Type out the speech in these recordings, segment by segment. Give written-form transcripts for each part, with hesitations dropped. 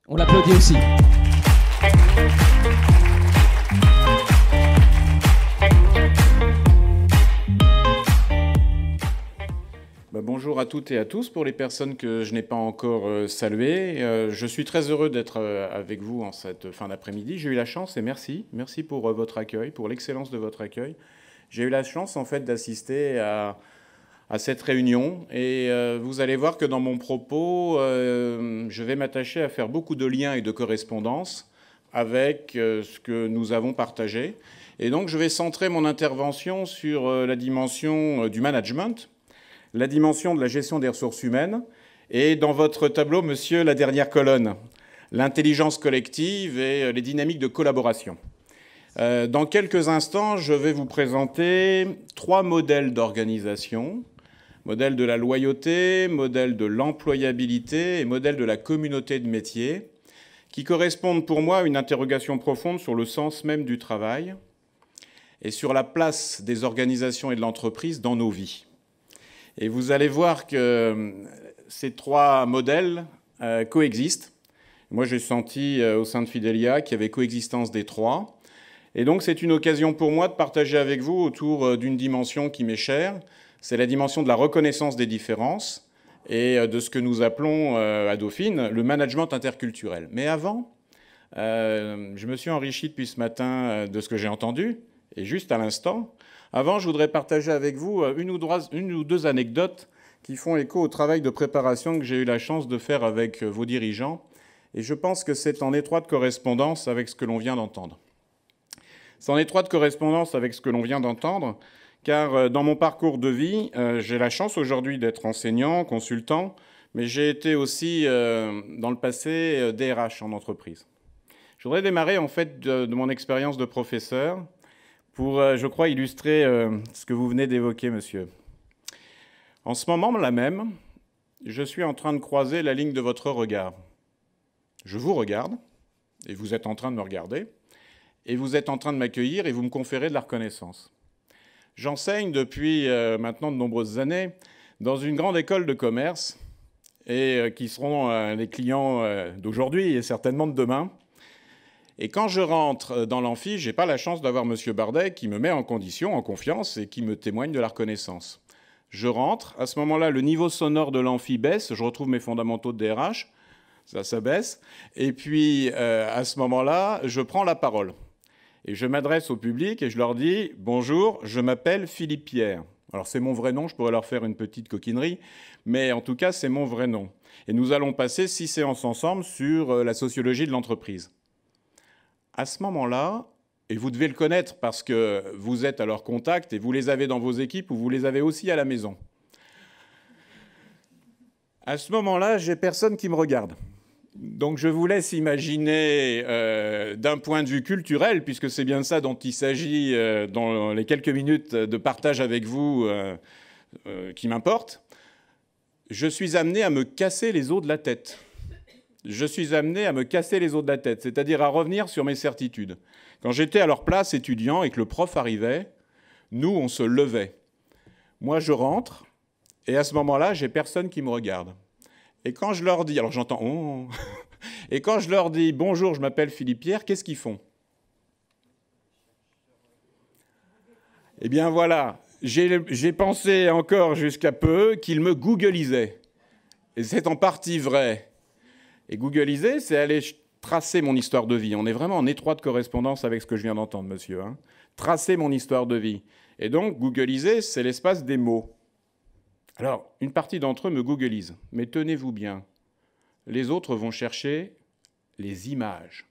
On l'applaudit aussi. Bonjour à toutes et à tous. Pour les personnes que je n'ai pas encore saluées, je suis très heureux d'être avec vous en cette fin d'après-midi. J'ai eu la chance, et merci pour votre accueil, pour l'excellence de votre accueil. J'ai eu la chance en fait d'assister à cette réunion et vous allez voir que dans mon propos, je vais m'attacher à faire beaucoup de liens et de correspondances avec ce que nous avons partagé. Et donc je vais centrer mon intervention sur la dimension du management, la dimension de la gestion des ressources humaines, et dans votre tableau, monsieur, la dernière colonne, l'intelligence collective et les dynamiques de collaboration. Dans quelques instants, je vais vous présenter 3 modèles d'organisation: modèle de la loyauté, modèle de l'employabilité et modèle de la communauté de métier, qui correspondent pour moi à une interrogation profonde sur le sens même du travail et sur la place des organisations et de l'entreprise dans nos vies. Et vous allez voir que ces 3 modèles coexistent. Moi, j'ai senti au sein de Fidelia qu'il y avait coexistence des 3. Et donc, c'est une occasion pour moi de partager avec vous autour d'une dimension qui m'est chère. C'est la dimension de la reconnaissance des différences et de ce que nous appelons à Dauphine le management interculturel. Mais avant, je me suis enrichi depuis ce matin de ce que j'ai entendu, et juste à l'instant. Avant, je voudrais partager avec vous une ou deux anecdotes qui font écho au travail de préparation que j'ai eu la chance de faire avec vos dirigeants. Et je pense que c'est en étroite correspondance avec ce que l'on vient d'entendre. C'est en étroite correspondance avec ce que l'on vient d'entendre, car dans mon parcours de vie, j'ai la chance aujourd'hui d'être enseignant, consultant, mais j'ai été aussi, dans le passé, DRH en entreprise. Je voudrais démarrer en fait de mon expérience de professeur pour, je crois, illustrer ce que vous venez d'évoquer, monsieur. En ce moment-là même, je suis en train de croiser la ligne de votre regard. Je vous regarde, et vous êtes en train de me regarder, et vous êtes en train de m'accueillir, et vous me conférez de la reconnaissance. J'enseigne depuis maintenant de nombreuses années dans une grande école de commerce, et qui seront les clients d'aujourd'hui et certainement de demain. Et quand je rentre dans l'amphi, je n'ai pas la chance d'avoir M. Bardet qui me met en condition, en confiance, et qui me témoigne de la reconnaissance. Je rentre, à ce moment-là, le niveau sonore de l'amphi baisse, je retrouve mes fondamentaux de DRH, ça baisse, et puis à ce moment-là, je prends la parole. Et je m'adresse au public et je leur dis « Bonjour, je m'appelle Philippe Pierre ». Alors c'est mon vrai nom, je pourrais leur faire une petite coquinerie, mais en tout cas, c'est mon vrai nom. Et nous allons passer 6 séances ensemble sur la sociologie de l'entreprise. À ce moment-là, et vous devez le connaître parce que vous êtes à leur contact et vous les avez dans vos équipes ou vous les avez aussi à la maison. À ce moment-là, j'ai personne qui me regarde. Donc je vous laisse imaginer d'un point de vue culturel, puisque c'est bien de ça dont il s'agit dans les quelques minutes de partage avec vous qui m'importe, je suis amené à me casser les os de la tête. Je suis amené à me casser les os de la tête, c'est-à-dire à revenir sur mes certitudes. Quand j'étais à leur place étudiant et que le prof arrivait, nous, on se levait. Moi, je rentre, et à ce moment-là, j'ai personne qui me regarde. Et quand je leur dis, alors j'entends « oh », et quand je leur dis « bonjour, je m'appelle Philippe Pierre », qu'est-ce qu'ils font? Eh bien voilà, j'ai pensé encore jusqu'à peu qu'ils me googlisaient. Et c'est en partie vrai. Et googliser, c'est aller tracer mon histoire de vie. On est vraiment en étroite correspondance avec ce que je viens d'entendre, monsieur. Tracer mon histoire de vie. Et donc, googliser, c'est l'espace des mots. Alors, une partie d'entre eux me googlisent. Mais tenez-vous bien, les autres vont chercher les images.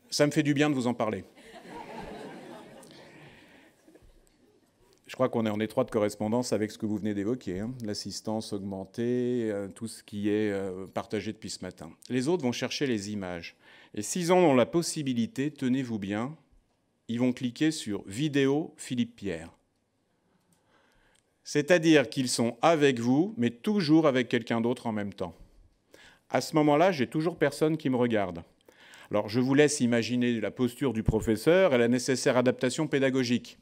Ça me fait du bien de vous en parler. Je crois qu'on est en étroite correspondance avec ce que vous venez d'évoquer, l'assistance augmentée, tout ce qui est partagé depuis ce matin. Les autres vont chercher les images. Et s'ils en ont la possibilité, tenez-vous bien, ils vont cliquer sur « Vidéo Philippe Pierre ». C'est-à-dire qu'ils sont avec vous, mais toujours avec quelqu'un d'autre en même temps. À ce moment-là, j'ai toujours personne qui me regarde. Alors, je vous laisse imaginer la posture du professeur et la nécessaire adaptation pédagogique.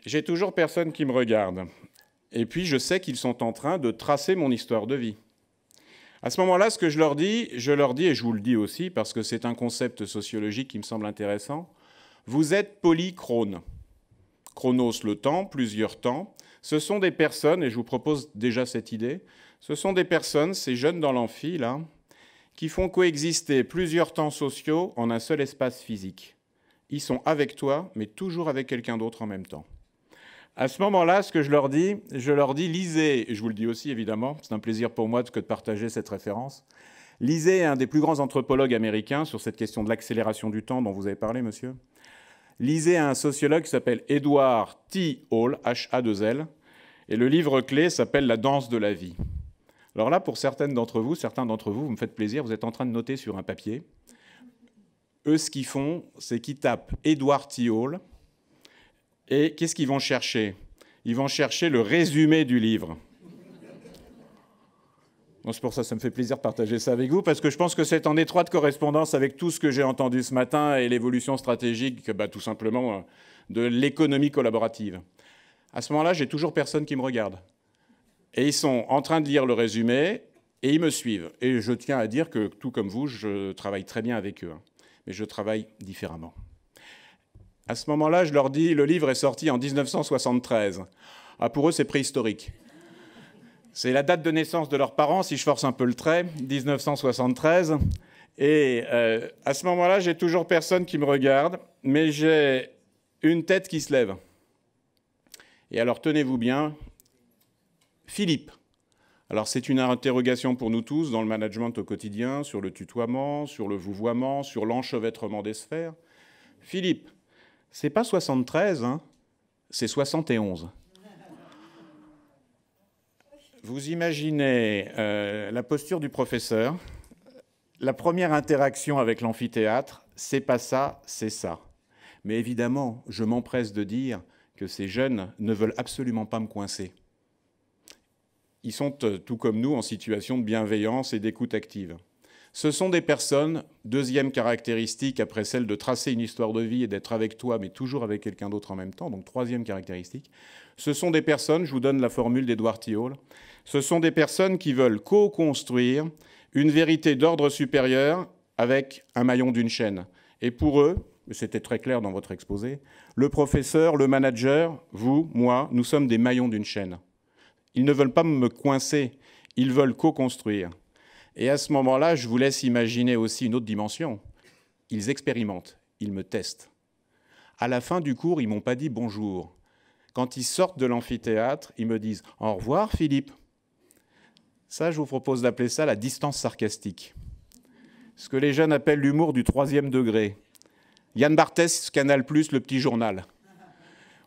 J'ai toujours personne qui me regarde. Et puis, je sais qu'ils sont en train de tracer mon histoire de vie. À ce moment-là, ce que je leur dis, et je vous le dis aussi, parce que c'est un concept sociologique qui me semble intéressant, vous êtes polychrone. Chronos, le temps, plusieurs temps. Ce sont des personnes, et je vous propose déjà cette idée, ce sont des personnes, ces jeunes dans l'amphi, là, qui font coexister plusieurs temps sociaux en un seul espace physique. Ils sont avec toi, mais toujours avec quelqu'un d'autre en même temps. À ce moment-là, ce que je leur dis, lisez, et je vous le dis aussi évidemment, c'est un plaisir pour moi que de partager cette référence, lisez un des plus grands anthropologues américains sur cette question de l'accélération du temps dont vous avez parlé, monsieur. Lisez un sociologue qui s'appelle Edward T. Hall, H-A-2-L, et le livre clé s'appelle La danse de la vie. Alors là, pour certains d'entre vous, vous me faites plaisir, vous êtes en train de noter sur un papier. Eux, ce qu'ils font, c'est qu'ils tapent Edward T. Hall, et qu'est-ce qu'ils vont chercher? Ils vont chercher le résumé du livre. Bon, c'est pour ça que ça me fait plaisir de partager ça avec vous, parce que je pense que c'est en étroite correspondance avec tout ce que j'ai entendu ce matin et l'évolution stratégique, tout simplement, de l'économie collaborative. À ce moment-là, j'ai toujours personne qui me regarde. Et ils sont en train de lire le résumé, et ils me suivent. Et je tiens à dire que, tout comme vous, je travaille très bien avec eux, mais je travaille différemment. À ce moment-là, je leur dis, le livre est sorti en 1973. Ah, pour eux, c'est préhistorique. C'est la date de naissance de leurs parents, si je force un peu le trait, 1973. Et à ce moment-là, j'ai toujours personne qui me regarde, mais j'ai une tête qui se lève. Et alors, tenez-vous bien, Philippe. Alors, c'est une interrogation pour nous tous dans le management au quotidien, sur le tutoiement, sur le vouvoiement, sur l'enchevêtrement des sphères. Philippe. C'est pas 73, hein, c'est 71. Vous imaginez la posture du professeur. La première interaction avec l'amphithéâtre, c'est pas ça, c'est ça. Mais évidemment, je m'empresse de dire que ces jeunes ne veulent absolument pas me coincer. Ils sont, tout comme nous, en situation de bienveillance et d'écoute active. Ce sont des personnes, deuxième caractéristique après celle de tracer une histoire de vie et d'être avec toi, mais toujours avec quelqu'un d'autre en même temps, donc troisième caractéristique, ce sont des personnes, je vous donne la formule d'Edward T. Hall, ce sont des personnes qui veulent co-construire une vérité d'ordre supérieur avec un maillon d'une chaîne. Et pour eux, c'était très clair dans votre exposé, le professeur, le manager, vous, moi, nous sommes des maillons d'une chaîne. Ils ne veulent pas me coincer, ils veulent co-construire. Et à ce moment-là, je vous laisse imaginer aussi une autre dimension. Ils expérimentent, ils me testent. À la fin du cours, ils ne m'ont pas dit bonjour. Quand ils sortent de l'amphithéâtre, ils me disent « Au revoir, Philippe ». Ça, je vous propose d'appeler ça la distance sarcastique. Ce que les jeunes appellent l'humour du 3e degré. Yann Barthès, Canal+, le petit journal.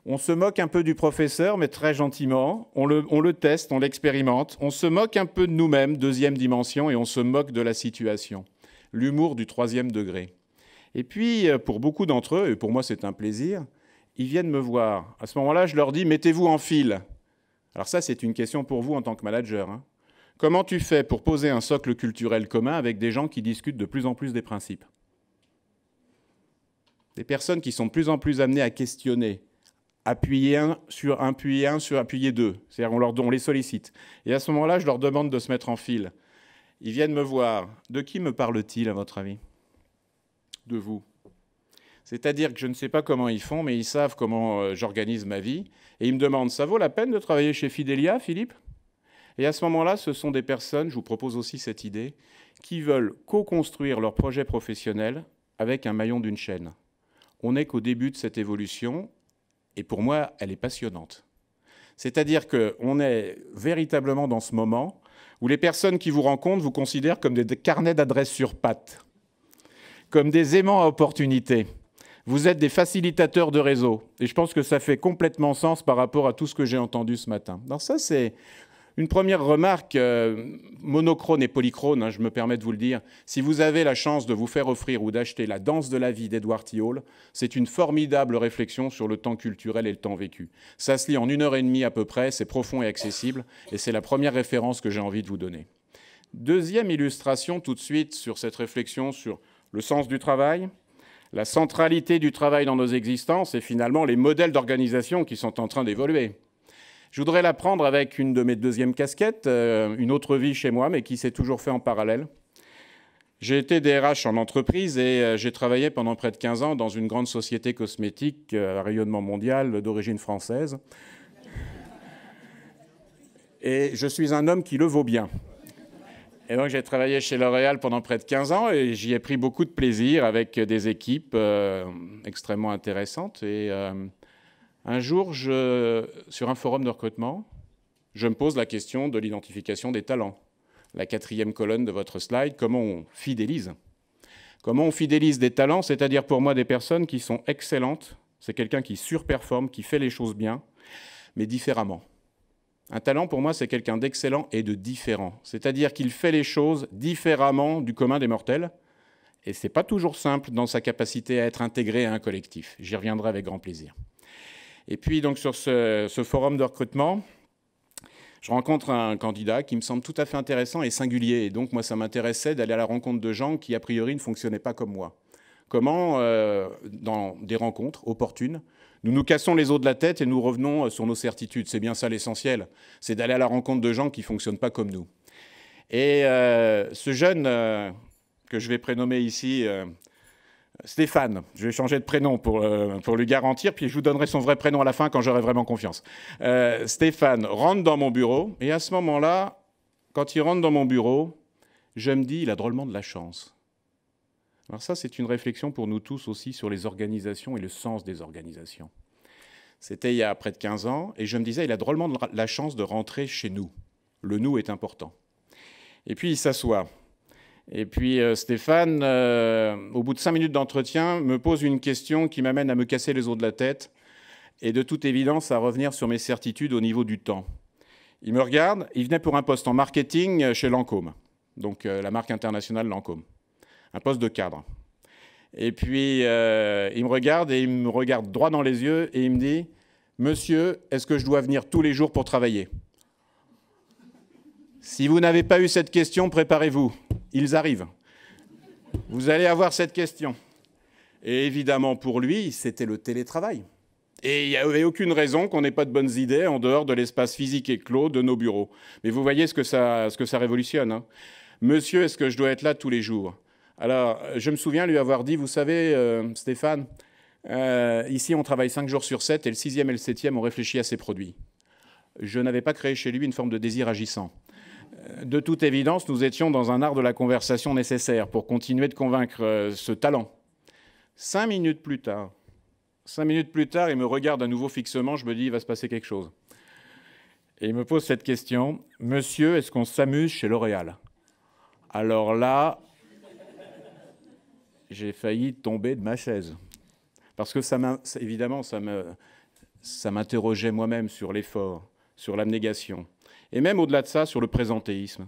On se moque un peu du professeur, mais très gentiment. On le teste, on l'expérimente. On se moque un peu de nous-mêmes, deuxième dimension, et on se moque de la situation. L'humour du 3e degré. Et puis, pour beaucoup d'entre eux, et pour moi c'est un plaisir, ils viennent me voir. À ce moment-là, je leur dis « mettez-vous en file ». Alors ça, c'est une question pour vous en tant que manager. Hein. Comment tu fais pour poser un socle culturel commun avec des gens qui discutent de plus en plus des principes? Des personnes qui sont de plus en plus amenées à questionner, appuyer un sur appuyer deux. C'est-à-dire on les sollicite. Et à ce moment-là, je leur demande de se mettre en file. Ils viennent me voir. De qui me parle-t-il, à votre avis? De vous. C'est-à-dire que je ne sais pas comment ils font, mais ils savent comment j'organise ma vie. Et ils me demandent, ça vaut la peine de travailler chez Fidelia, Philippe? Et à ce moment-là, ce sont des personnes, je vous propose aussi cette idée, qui veulent co-construire leur projet professionnel avec un maillon d'une chaîne. On n'est qu'au début de cette évolution. Et pour moi, elle est passionnante. C'est-à-dire qu'on est véritablement dans ce moment où les personnes qui vous rencontrent vous considèrent comme des carnets d'adresses sur pattes, comme des aimants à opportunités. Vous êtes des facilitateurs de réseau. Et je pense que ça fait complètement sens par rapport à tout ce que j'ai entendu ce matin. Alors ça, c'est une première remarque monochrone et polychrone, hein, je me permets de vous le dire. Si vous avez la chance de vous faire offrir ou d'acheter La danse de la vie d'Edward T. Hall, c'est une formidable réflexion sur le temps culturel et le temps vécu. Ça se lit en 1h30 à peu près, c'est profond et accessible, et c'est la première référence que j'ai envie de vous donner. Deuxième illustration tout de suite sur cette réflexion sur le sens du travail, la centralité du travail dans nos existences et finalement les modèles d'organisation qui sont en train d'évoluer. Je voudrais la prendre avec une de mes deuxièmes casquettes, une autre vie chez moi, mais qui s'est toujours fait en parallèle. J'ai été DRH en entreprise et j'ai travaillé pendant près de 15 ans dans une grande société cosmétique à rayonnement mondial d'origine française. Et je suis un homme qui le vaut bien. Et donc j'ai travaillé chez L'Oréal pendant près de 15 ans et j'y ai pris beaucoup de plaisir avec des équipes extrêmement intéressantes. Et un jour, sur un forum de recrutement, je me pose la question de l'identification des talents. La 4e colonne de votre slide, comment on fidélise. Comment on fidélise des talents, c'est-à-dire pour moi des personnes qui sont excellentes, c'est quelqu'un qui surperforme, qui fait les choses bien, mais différemment. Un talent, pour moi, c'est quelqu'un d'excellent et de différent, c'est-à-dire qu'il fait les choses différemment du commun des mortels, et ce n'est pas toujours simple dans sa capacité à être intégré à un collectif. J'y reviendrai avec grand plaisir. Et puis, donc, sur ce forum de recrutement, je rencontre un candidat qui me semble tout à fait intéressant et singulier. Et donc, moi, ça m'intéressait d'aller à la rencontre de gens qui, a priori, ne fonctionnaient pas comme moi. Comment, dans des rencontres opportunes, nous nous cassons les os de la tête et nous revenons sur nos certitudes. C'est bien ça l'essentiel. C'est d'aller à la rencontre de gens qui ne fonctionnent pas comme nous. Et ce jeune que je vais prénommer ici, Stéphane, je vais changer de prénom pour lui garantir, puis je vous donnerai son vrai prénom à la fin quand j'aurai vraiment confiance. Stéphane rentre dans mon bureau, et à ce moment-là, quand il rentre dans mon bureau, je me dis, il a drôlement de la chance. Alors ça, c'est une réflexion pour nous tous aussi sur les organisations et le sens des organisations. C'était il y a près de 15 ans, et je me disais, il a drôlement de la chance de rentrer chez nous. Le « nous » est important. Et puis il s'assoit. Et puis Stéphane, au bout de 5 minutes d'entretien, me pose une question qui m'amène à me casser les os de la tête et de toute évidence à revenir sur mes certitudes au niveau du temps. Il me regarde, il venait pour un poste en marketing chez Lancôme, donc la marque internationale Lancôme, un poste de cadre. Et puis il me regarde et il me regarde droit dans les yeux et il me dit « Monsieur, est-ce que je dois venir tous les jours pour travailler ?» Si vous n'avez pas eu cette question, préparez-vous. Ils arrivent. Vous allez avoir cette question. Et évidemment, pour lui, c'était le télétravail. Et il n'y avait aucune raison qu'on n'ait pas de bonnes idées en dehors de l'espace physique et clos de nos bureaux. Mais vous voyez ce que ça révolutionne, hein. Monsieur, est-ce que je dois être là tous les jours? Alors, je me souviens lui avoir dit, vous savez, Stéphane, ici on travaille 5 jours sur 7 et le 6e et le 7e ont réfléchi à ces produits. Je n'avais pas créé chez lui une forme de désir agissant. De toute évidence, nous étions dans un art de la conversation nécessaire pour continuer de convaincre ce talent. 5 minutes plus tard, il me regarde à nouveau fixement, je me dis, il va se passer quelque chose. Et il me pose cette question, « Monsieur, est-ce qu'on s'amuse chez L'Oréal ?» Alors là, j'ai failli tomber de ma chaise. Parce que évidemment, ça m'interrogeait moi-même sur l'effort, sur l'abnégation. Et même au-delà de ça, sur le présentéisme.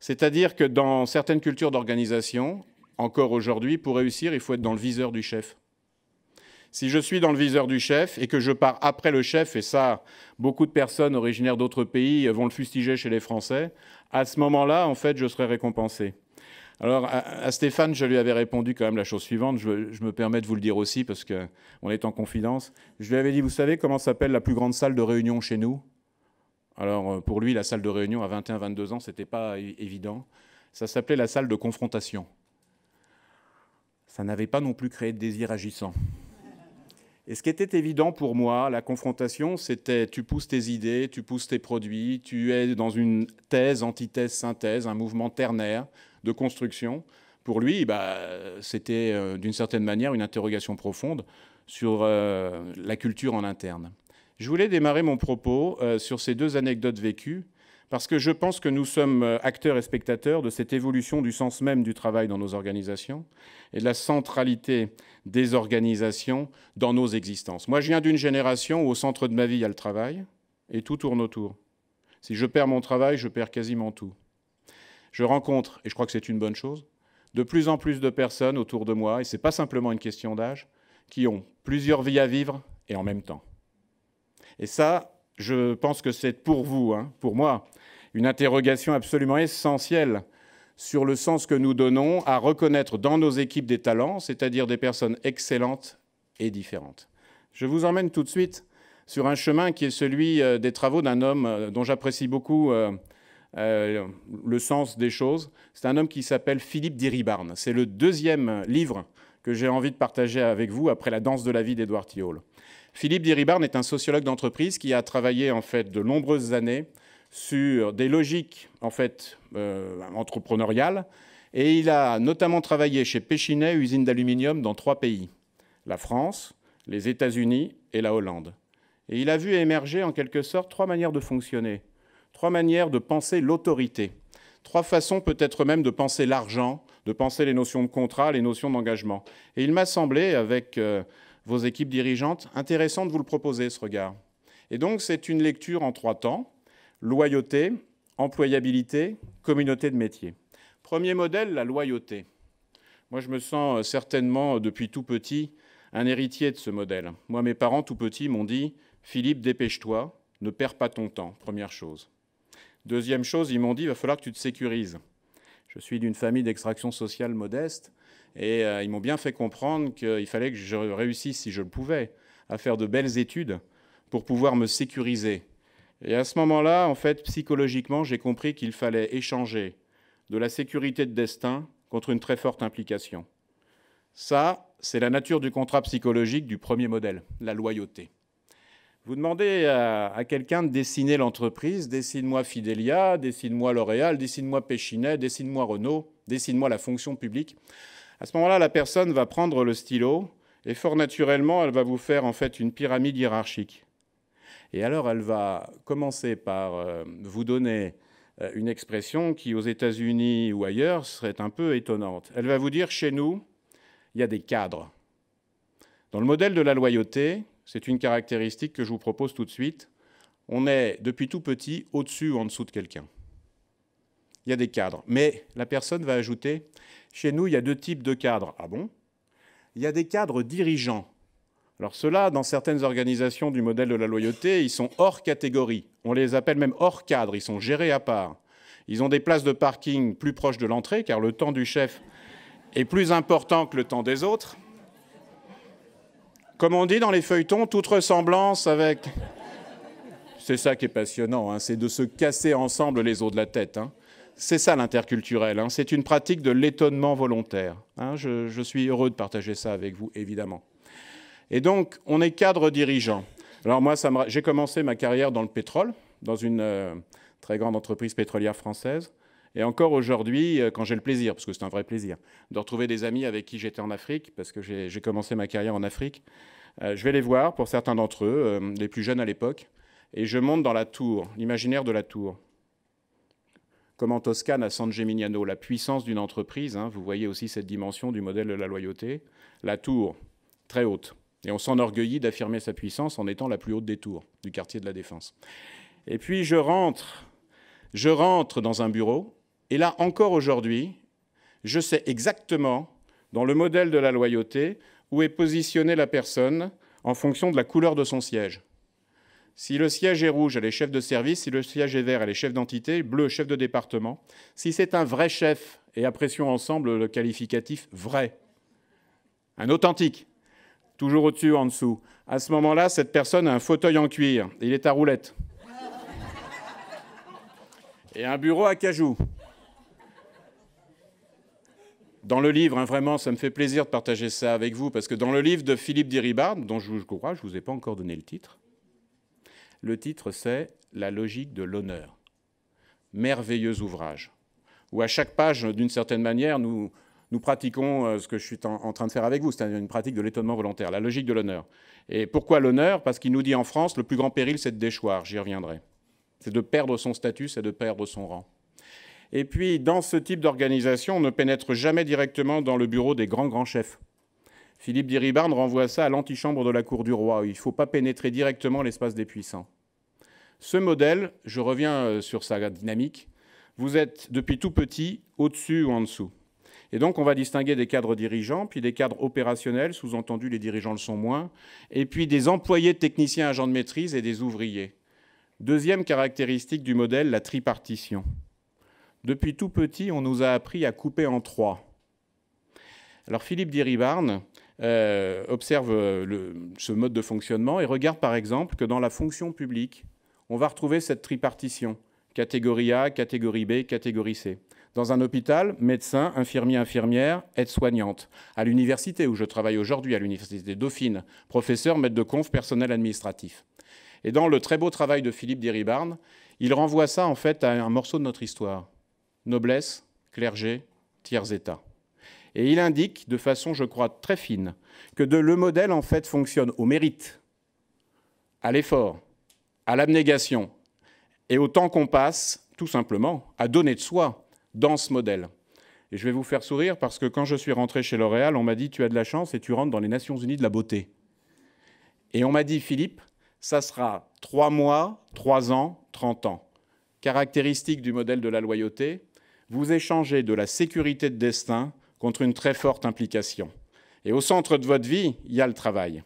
C'est-à-dire que dans certaines cultures d'organisation, encore aujourd'hui, pour réussir, il faut être dans le viseur du chef. Si je suis dans le viseur du chef et que je pars après le chef, et ça, beaucoup de personnes originaires d'autres pays vont le fustiger chez les Français, à ce moment-là, en fait, je serai récompensé. Alors, à Stéphane, je lui avais répondu quand même la chose suivante, je me permets de vous le dire aussi, parce qu'on est en confidence. Je lui avais dit, vous savez comment s'appelle la plus grande salle de réunion chez nous ? Alors, pour lui, la salle de réunion à 21-22 ans, ce n'était pas évident. Ça s'appelait la salle de confrontation. Ça n'avait pas non plus créé de désir agissant. Et ce qui était évident pour moi, la confrontation, c'était tu pousses tes idées, tu pousses tes produits, tu es dans une thèse, antithèse, synthèse, un mouvement ternaire de construction. Pour lui, c'était d'une certaine manière une interrogation profonde sur la culture en interne. Je voulais démarrer mon propos sur ces 2 anecdotes vécues parce que je pense que nous sommes acteurs et spectateurs de cette évolution du sens même du travail dans nos organisations et de la centralité des organisations dans nos existences. Moi, je viens d'une génération où au centre de ma vie, il y a le travail et tout tourne autour. Si je perds mon travail, je perds quasiment tout. Je rencontre, et je crois que c'est une bonne chose, de plus en plus de personnes autour de moi, et ce n'est pas simplement une question d'âge, qui ont plusieurs vies à vivre et en même temps. Et ça, je pense que c'est pour vous, pour moi, une interrogation absolument essentielle sur le sens que nous donnons à reconnaître dans nos équipes des talents, c'est-à-dire des personnes excellentes et différentes. Je vous emmène tout de suite sur un chemin qui est celui des travaux d'un homme dont j'apprécie beaucoup le sens des choses. C'est un homme qui s'appelle Philippe Diribarne. C'est le deuxième livre que j'ai envie de partager avec vous après La danse de la vie d'Édouard Thiaule. Philippe Diribarne est un sociologue d'entreprise qui a travaillé en fait de nombreuses années sur des logiques en fait entrepreneuriales, et il a notamment travaillé chez Péchinet, usine d'aluminium dans 3 pays, la France, les États-Unis et la Hollande. Et il a vu émerger en quelque sorte 3 manières de fonctionner, 3 manières de penser l'autorité, 3 façons peut-être même de penser l'argent, de penser les notions de contrat, les notions d'engagement. Et il m'a semblé, avec vos équipes dirigeantes, intéressant de vous le proposer, ce regard. Et donc, c'est une lecture en 3 temps, loyauté, employabilité, communauté de métier. Premier modèle, la loyauté. Moi, je me sens certainement, depuis tout petit, un héritier de ce modèle. Moi, mes parents, tout petits, m'ont dit « Philippe, dépêche-toi, ne perds pas ton temps », première chose. Deuxième chose, ils m'ont dit « il va falloir que tu te sécurises ». Je suis d'une famille d'extraction sociale modeste et ils m'ont bien fait comprendre qu'il fallait que je réussisse, si je le pouvais, à faire de belles études pour pouvoir me sécuriser. Et à ce moment-là, en fait, psychologiquement, j'ai compris qu'il fallait échanger de la sécurité de destin contre une très forte implication. Ça, c'est la nature du contrat psychologique du premier modèle, la loyauté. Vous demandez à quelqu'un de dessiner l'entreprise, dessine-moi Fidelia, dessine-moi L'Oréal, dessine-moi Péchinet, dessine-moi Renault, dessine-moi la fonction publique. À ce moment-là, la personne va prendre le stylo et fort naturellement, elle va vous faire en fait une pyramide hiérarchique. Et alors, elle va commencer par vous donner une expression qui, aux États-Unis ou ailleurs, serait un peu étonnante. Elle va vous dire, chez nous, il y a des cadres. Dans le modèle de la loyauté, c'est une caractéristique que je vous propose tout de suite. On est, depuis tout petit, au-dessus ou en dessous de quelqu'un. Il y a des cadres. Mais la personne va ajouter, chez nous, il y a 2 types de cadres. Ah bon? Il y a des cadres dirigeants. Alors ceux-là, dans certaines organisations du modèle de la loyauté, ils sont hors catégorie. On les appelle même hors cadre, ils sont gérés à part. Ils ont des places de parking plus proches de l'entrée, car le temps du chef est plus important que le temps des autres. Comme on dit dans les feuilletons, toute ressemblance avec... C'est ça qui est passionnant, hein, c'est de se casser ensemble les os de la tête. Hein. C'est ça l'interculturel, hein, c'est une pratique de l'étonnement volontaire. Hein, je suis heureux de partager ça avec vous, évidemment. Et donc, on est cadre dirigeant. Alors moi, j'ai commencé ma carrière dans le pétrole, dans une très grande entreprise pétrolière française. Et encore aujourd'hui, quand j'ai le plaisir, parce que c'est un vrai plaisir, de retrouver des amis avec qui j'étais en Afrique, parce que j'ai commencé ma carrière en Afrique, je vais les voir, pour certains d'entre eux, les plus jeunes à l'époque, et je monte dans la tour, l'imaginaire de la tour. Comme en Toscane, à San Gimignano, la puissance d'une entreprise, hein, vous voyez aussi cette dimension du modèle de la loyauté, la tour, très haute. Et on s'enorgueillit d'affirmer sa puissance en étant la plus haute des tours du quartier de la Défense. Et puis je rentre dans un bureau, et là, encore aujourd'hui, je sais exactement, dans le modèle de la loyauté, où est positionnée la personne en fonction de la couleur de son siège. Si le siège est rouge, elle est chef de service. Si le siège est vert, elle est chef d'entité. Bleu, chef de département. Si c'est un vrai chef, et apprécions ensemble le qualificatif vrai, un authentique, toujours au-dessus ou en dessous, à ce moment-là, cette personne a un fauteuil en cuir. Et il est à roulette. Et un bureau à cajou. Dans le livre, hein, vraiment, ça me fait plaisir de partager ça avec vous, parce que dans le livre de Philippe Diribarne, dont je crois, je ne vous ai pas encore donné le titre c'est « La logique de l'honneur ». Merveilleux ouvrage, où à chaque page, d'une certaine manière, nous pratiquons ce que je suis en train de faire avec vous, c'est une pratique de l'étonnement volontaire, la logique de l'honneur. Et pourquoi l'honneur? Parce qu'il nous dit en France, le plus grand péril, c'est de déchoir, j'y reviendrai. C'est de perdre son statut, c'est de perdre son rang. Et puis, dans ce type d'organisation, on ne pénètre jamais directement dans le bureau des grands chefs. Philippe Diribarne renvoie ça à l'antichambre de la cour du roi. Il ne faut pas pénétrer directement l'espace des puissants. Ce modèle, je reviens sur sa dynamique, vous êtes depuis tout petit au-dessus ou en dessous. Et donc, on va distinguer des cadres dirigeants, puis des cadres opérationnels, sous-entendu les dirigeants le sont moins, et puis des employés techniciens agents de maîtrise et des ouvriers. Deuxième caractéristique du modèle, la tripartition. Depuis tout petit, on nous a appris à couper en 3. Alors Philippe Diribarne observe ce mode de fonctionnement et regarde par exemple que dans la fonction publique, on va retrouver cette tripartition, catégorie A, catégorie B, catégorie C. Dans un hôpital, médecin, infirmier, infirmière, aide-soignante. À l'université où je travaille aujourd'hui, à l'université Dauphine, professeur, maître de conf, personnel administratif. Et dans le très beau travail de Philippe Diribarne, il renvoie ça en fait à un morceau de notre histoire. Noblesse, clergé, tiers état. Et il indique de façon, je crois, très fine, que le modèle en fait fonctionne au mérite, à l'effort, à l'abnégation, et au temps qu'on passe, tout simplement, à donner de soi dans ce modèle. Et je vais vous faire sourire parce que quand je suis rentré chez L'Oréal, on m'a dit « tu as de la chance et tu rentres dans les Nations Unies de la beauté ». Et on m'a dit « Philippe, ça sera 3 mois, 3 ans, 30 ans. Caractéristique du modèle de la loyauté, vous échangez de la sécurité de destin contre une très forte implication. Et au centre de votre vie, il y a le travail. »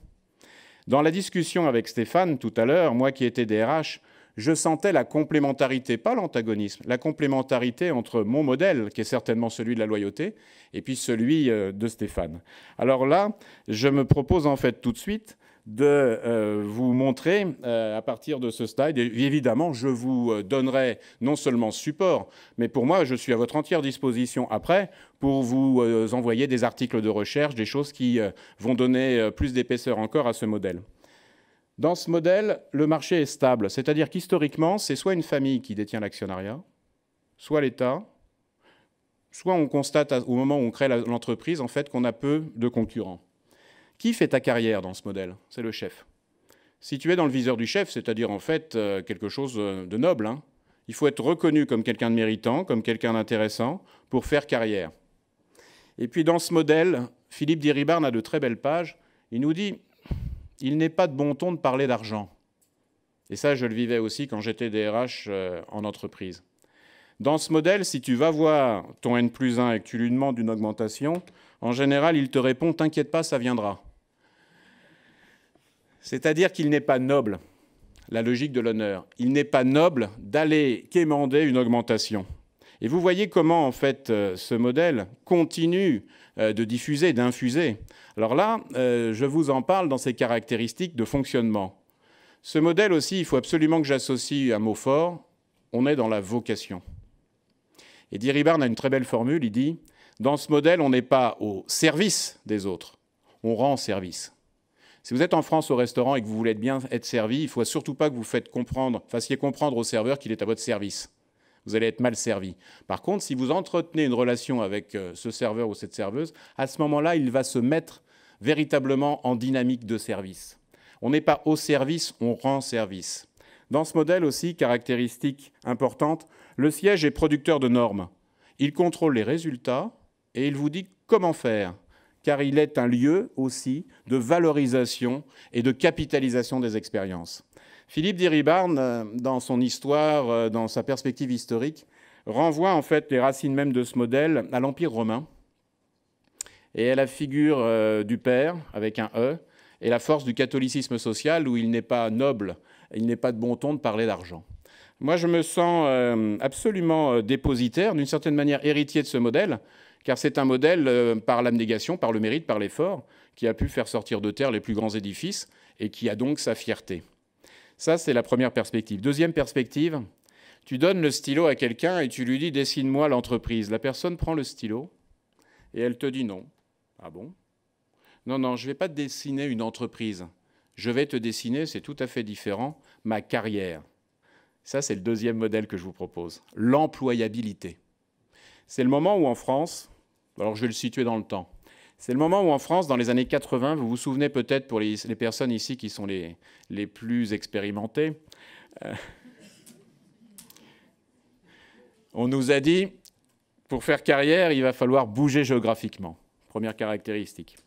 Dans la discussion avec Stéphane tout à l'heure, moi qui étais DRH, je sentais la complémentarité, pas l'antagonisme, la complémentarité entre mon modèle, qui est certainement celui de la loyauté, et puis celui de Stéphane. Alors là, je me propose en fait tout de suite de vous montrer à partir de ce slide. Et évidemment, je vous donnerai non seulement support, mais pour moi, je suis à votre entière disposition après pour vous envoyer des articles de recherche, des choses qui vont donner plus d'épaisseur encore à ce modèle. Dans ce modèle, le marché est stable, c'est-à-dire qu'historiquement, c'est soit une famille qui détient l'actionnariat, soit l'État, soit on constate au moment où on crée l'entreprise en fait, qu'on a peu de concurrents. Qui fait ta carrière dans ce modèle? C'est le chef. Si tu es dans le viseur du chef, c'est-à-dire en fait quelque chose de noble, hein, il faut être reconnu comme quelqu'un de méritant, comme quelqu'un d'intéressant pour faire carrière. Et puis dans ce modèle, Philippe Diribarne a de très belles pages. Il nous dit « il n'est pas de bon ton de parler d'argent ». Et ça, je le vivais aussi quand j'étais DRH en entreprise. Dans ce modèle, si tu vas voir ton N+1 et que tu lui demandes une augmentation, en général, il te répond « t'inquiète pas, ça viendra ». C'est-à-dire qu'il n'est pas noble, la logique de l'honneur. Il n'est pas noble d'aller quémander une augmentation. Et vous voyez comment, en fait, ce modèle continue de diffuser, d'infuser. Alors là, je vous en parle dans ses caractéristiques de fonctionnement. Ce modèle aussi, il faut absolument que j'associe un mot fort. On est dans la vocation. Et Diribarne a une très belle formule, il dit « dans ce modèle, on n'est pas au service des autres, on rend service ». Si vous êtes en France au restaurant et que vous voulez bien être servi, il ne faut surtout pas que vous fassiez comprendre au serveur qu'il est à votre service. Vous allez être mal servi. Par contre, si vous entretenez une relation avec ce serveur ou cette serveuse, à ce moment-là, il va se mettre véritablement en dynamique de service. On n'est pas au service, on rend service. Dans ce modèle aussi, caractéristique importante, le siège est producteur de normes. Il contrôle les résultats et il vous dit comment faire, car il est un lieu aussi de valorisation et de capitalisation des expériences. Philippe Diribarne, dans son histoire, dans sa perspective historique, renvoie en fait les racines même de ce modèle à l'Empire romain et à la figure du père, avec un E, et la force du catholicisme social où il n'est pas noble, il n'est pas de bon ton de parler d'argent. Moi, je me sens absolument dépositaire, d'une certaine manière héritier de ce modèle, car c'est un modèle par l'abnégation, par le mérite, par l'effort, qui a pu faire sortir de terre les plus grands édifices et qui a donc sa fierté. Ça, c'est la première perspective. Deuxième perspective, tu donnes le stylo à quelqu'un et tu lui dis « dessine-moi l'entreprise ». La personne prend le stylo et elle te dit non. Ah bon? Non, non, je ne vais pas te dessiner une entreprise. Je vais te dessiner, c'est tout à fait différent, ma carrière. Ça, c'est le deuxième modèle que je vous propose, l'employabilité. C'est le moment où en France, alors je vais le situer dans le temps, c'est le moment où en France, dans les années 80, vous vous souvenez peut-être pour les personnes ici qui sont les plus expérimentées, on nous a dit, pour faire carrière, il va falloir bouger géographiquement. Première caractéristique.